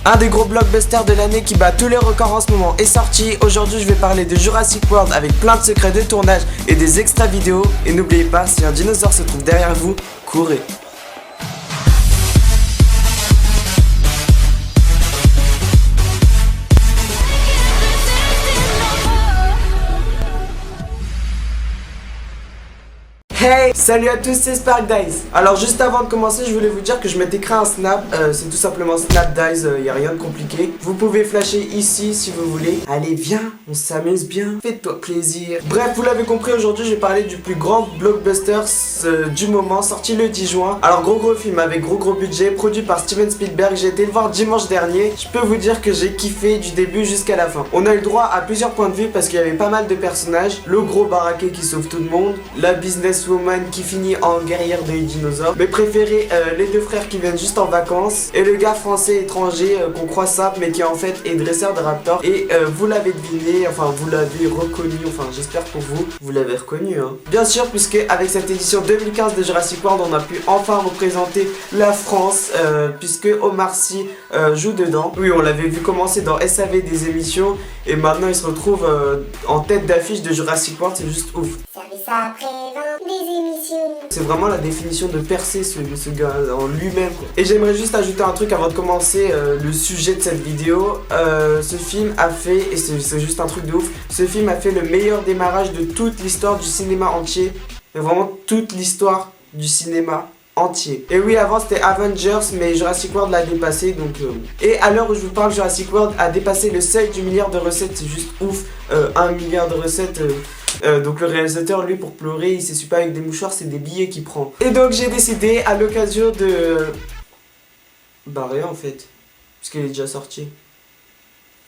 Un des gros blockbusters de l'année qui bat tous les records en ce moment est sorti. Aujourd'hui je vais parler de Jurassic World avec plein de secrets de tournage et des extra vidéos. Et n'oubliez pas, si un dinosaure se trouve derrière vous, courez. Hey, salut à tous, c'est SparkDice. Alors juste avant de commencer, je voulais vous dire que je m'étais créé un snap, c'est tout simplement SnapDice, y a rien de compliqué. Vous pouvez flasher ici si vous voulez. Allez viens, on s'amuse bien, fais-toi plaisir. Bref, vous l'avez compris, aujourd'hui je vais parler du plus grand blockbuster du moment, sorti le 10 juin. Alors gros film avec gros budget, produit par Steven Spielberg. J'ai été le voir dimanche dernier. Je peux vous dire que j'ai kiffé du début jusqu'à la fin. On a eu le droit à plusieurs points de vue parce qu'il y avait pas mal de personnages. Le gros baraquet qui sauve tout le monde, la businesswoman qui finit en guerrière des dinosaures, mes préférés, les deux frères qui viennent juste en vacances, et le gars français étranger qu'on croit simple mais qui en fait est dresseur de raptors. Et vous l'avez deviné, enfin vous l'avez reconnu, enfin j'espère pour vous, vous l'avez reconnu hein. Bien sûr, puisque avec cette édition 2015 de Jurassic World, on a pu enfin représenter la France, puisque Omar Sy joue dedans. Oui, on l'avait vu commencer dans SAV des émissions, et maintenant il se retrouve en tête d'affiche de Jurassic World, c'est juste ouf. Service après-vente des émissions. C'est vraiment la définition de percer ce gars en lui-même. Et j'aimerais juste ajouter un truc avant de commencer le sujet de cette vidéo. Ce film a fait, et c'est juste un truc de ouf, ce film a fait le meilleur démarrage de toute l'histoire du cinéma entier. Mais vraiment toute l'histoire du cinéma entier. Et oui, avant c'était Avengers, mais Jurassic World l'a dépassé, donc Et à l'heure où je vous parle, Jurassic World a dépassé le seuil du milliard de recettes. C'est juste ouf, 1 milliard de recettes. Donc le réalisateur, lui, pour pleurer, il s'essuie pas avec des mouchoirs, c'est des billets qu'il prend. Et donc j'ai décidé, à l'occasion de... Bah rien en fait, puisqu'il est déjà sorti.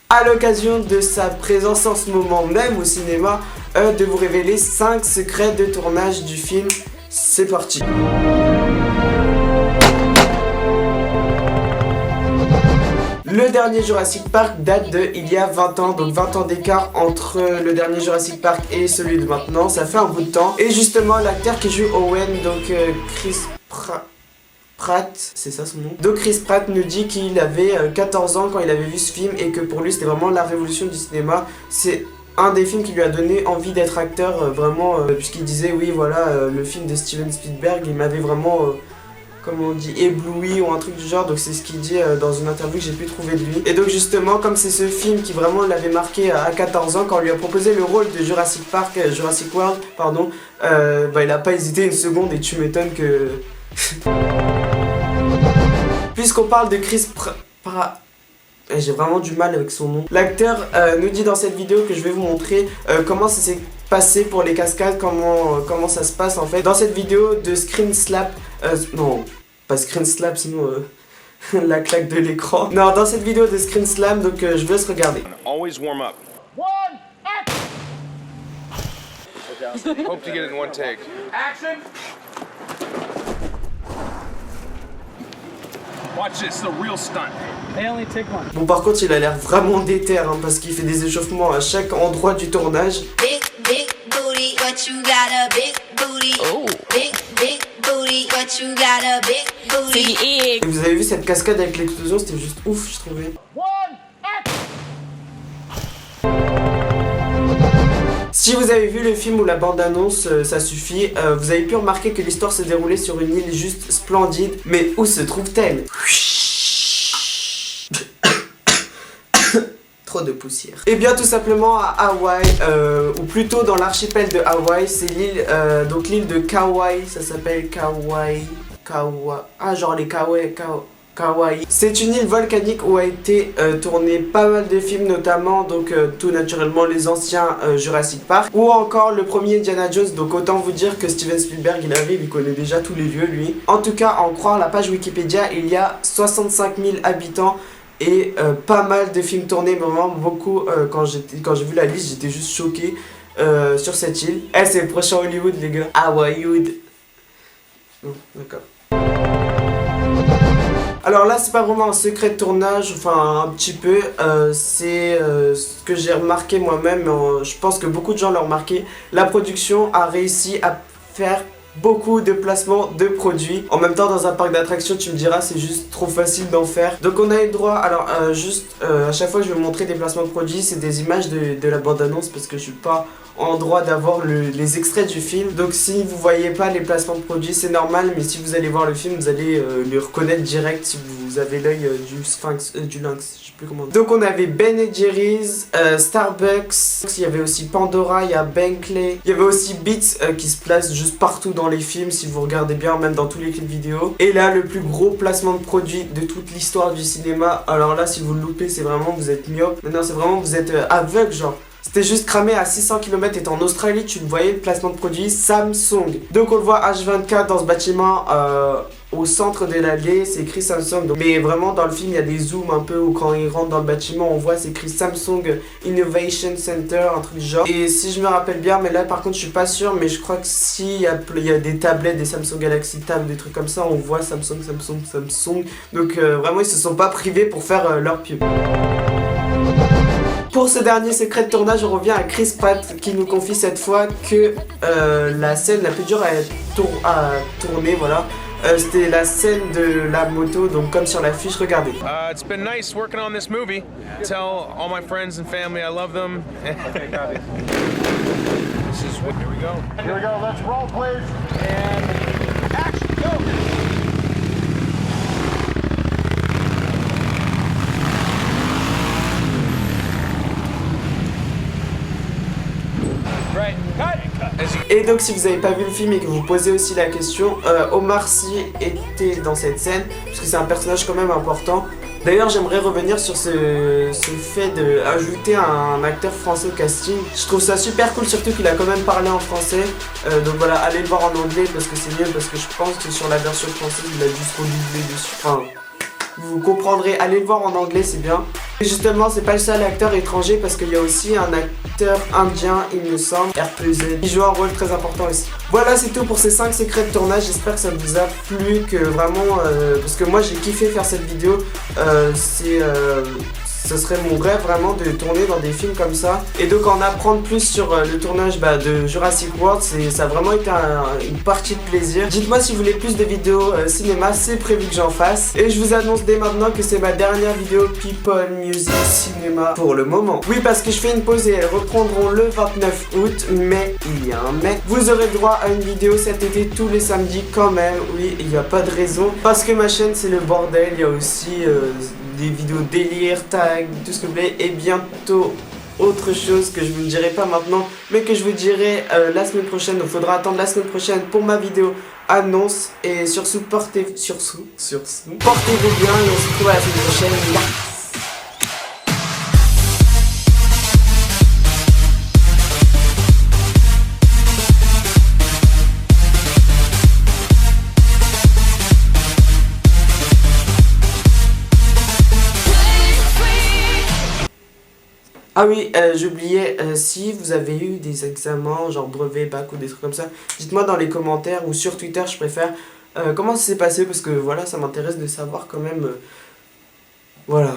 À l'occasion de sa présence en ce moment même au cinéma, de vous révéler 5 secrets de tournage du film. C'est parti. Le dernier Jurassic Park date de il y a 20 ans, donc 20 ans d'écart entre le dernier Jurassic Park et celui de maintenant, ça fait un bout de temps. Et justement l'acteur qui joue Owen, donc Chris Pratt, c'est ça son nom? Donc Chris Pratt nous dit qu'il avait 14 ans quand il avait vu ce film et que pour lui c'était vraiment la révolution du cinéma. C'est un des films qui lui a donné envie d'être acteur, vraiment, puisqu'il disait oui voilà, le film de Steven Spielberg, il m'avait vraiment... comme on dit, ébloui ou un truc du genre. Donc c'est ce qu'il dit dans une interview que j'ai pu trouver de lui. Et donc justement, comme c'est ce film qui vraiment l'avait marqué à 14 ans, quand on lui a proposé le rôle de Jurassic World, pardon, bah il a pas hésité une seconde, et tu m'étonnes que... Puisqu'on parle de Chris j'ai vraiment du mal avec son nom. L'acteur nous dit dans cette vidéo que je vais vous montrer comment ça s'est passé pour les cascades, comment ça se passe en fait. Dans cette vidéo de Screen Slap, non, pas Screen Slap sinon la claque de l'écran. Non, dans cette vidéo de Screen Slam, donc je vous laisse regarder. Always warm up. One, action! Hope to get it in one take. Action! Watch this, the real stunt. They only take one. Bon, par contre il a l'air vraiment déter hein, parce qu'il fait des échauffements à chaque endroit du tournage. Big booty, what you got a big booty. Oh. Big booty, what you got a big booty. Et vous avez vu cette cascade avec l'explosion, c'était juste ouf, je trouvais. One, action! Si vous avez vu le film ou la bande-annonce, ça suffit. Vous avez pu remarquer que l'histoire se déroulait sur une île juste splendide. Mais où se trouve-t-elle? Trop de poussière. Et bien tout simplement à Hawaï, ou plutôt dans l'archipel de Hawaï. C'est l'île, donc l'île de Kauai. Ça s'appelle Kauai. Ah genre les Kauai. C'est une île volcanique où a été tourné pas mal de films, notamment donc tout naturellement les anciens Jurassic Park ou encore le premier Indiana Jones. Donc autant vous dire que Steven Spielberg il arrive, il connaît déjà tous les lieux lui. En tout cas, en croire la page Wikipédia, il y a 65 000 habitants et pas mal de films tournés, mais vraiment beaucoup. Quand j'ai vu la liste, j'étais juste choqué sur cette île. C'est le prochain Hollywood les gars. Hollywood. D'accord. Alors là c'est pas vraiment un secret de tournage, enfin un petit peu, c'est ce que j'ai remarqué moi-même, je pense que beaucoup de gens l'ont remarqué. La production a réussi à faire beaucoup de placements de produits. En même temps, dans un parc d'attractions, tu me diras, c'est juste trop facile d'en faire. Donc on a eu le droit, alors à chaque fois je vais vous montrer des placements de produits, c'est des images de la bande-annonce parce que je suis pas en droit d'avoir les extraits du film. Donc si vous voyez pas les placements de produits, c'est normal, mais si vous allez voir le film, vous allez le reconnaître direct si vous avez l'œil du sphinx, du lynx, je sais plus comment dire. Donc on avait Ben & Jerry's, Starbucks, il y avait aussi Pandora, il y a Bentley, il y avait aussi Beats qui se place juste partout dans les films si vous regardez bien, même dans tous les clips vidéo. Et là, le plus gros placement de produit de toute l'histoire du cinéma. Alors là, si vous le loupez, c'est vraiment vous êtes myope. Non, c'est vraiment vous êtes aveugle, genre. C'était juste cramé à 600 km et en Australie, tu le voyais, le placement de produit Samsung. Donc on le voit H24 dans ce bâtiment au centre de l'allée, c'est écrit Samsung. Donc, mais vraiment dans le film, il y a des zooms un peu où quand il rentre dans le bâtiment, on voit c'est écrit Samsung Innovation Center, un truc du genre. Et si je me rappelle bien, mais là par contre je suis pas sûr, mais je crois que s'il y a des tablettes, des Samsung Galaxy Tab, des trucs comme ça, on voit Samsung. Donc vraiment ils se sont pas privés pour faire leur pub. Pour ce dernier secret de tournage, on revient à Chris Pratt qui nous confie cette fois que la scène la plus dure à tourner, voilà, c'était la scène de la moto, donc comme sur l'affiche, regardez. It's been nice working on this movie. Tell all my friends and family I love them. Okay, got it. This is what, here we go. Here we go. Let's roll, please. And action, go. Right. Cut. Et donc si vous n'avez pas vu le film et que vous posez aussi la question, Omar Sy était dans cette scène, parce que c'est un personnage quand même important. D'ailleurs j'aimerais revenir sur ce fait d'ajouter un acteur français au casting. Je trouve ça super cool, surtout qu'il a quand même parlé en français. Donc voilà, allez le voir en anglais parce que c'est mieux, parce que je pense que sur la version française il a juste redoublé dessus. Enfin, vous comprendrez, allez le voir en anglais, c'est bien. Et justement, c'est pas le seul acteur étranger parce qu'il y a aussi un acteur indien, il me semble, RPZ, qui joue un rôle très important aussi. Voilà, c'est tout pour ces 5 secrets de tournage. J'espère que ça vous a plu, que vraiment, parce que moi j'ai kiffé faire cette vidéo. Ce serait mon rêve vraiment de tourner dans des films comme ça. Et donc en apprendre plus sur le tournage de Jurassic World, ça a vraiment été une partie de plaisir. Dites-moi si vous voulez plus de vidéos cinéma, c'est prévu que j'en fasse. Et je vous annonce dès maintenant que c'est ma dernière vidéo People, Music, Cinéma pour le moment. Oui, parce que je fais une pause et elles reprendront le 29 août, mais il y a un mais. Vous aurez droit à une vidéo cet été tous les samedis quand même. Oui, il n'y a pas de raison. Parce que ma chaîne c'est le bordel, il y a aussi... des vidéos délire, tag, tout ce que vous voulez, et bientôt autre chose que je vous ne dirai pas maintenant, mais que je vous dirai la semaine prochaine. Donc faudra attendre la semaine prochaine pour ma vidéo annonce. Et sur ce, portez-vous bien et on se retrouve à la semaine prochaine. Ah oui, j'oubliais, si vous avez eu des examens, genre brevet, bac ou des trucs comme ça, dites-moi dans les commentaires ou sur Twitter, je préfère, comment ça s'est passé, parce que voilà, ça m'intéresse de savoir quand même, voilà.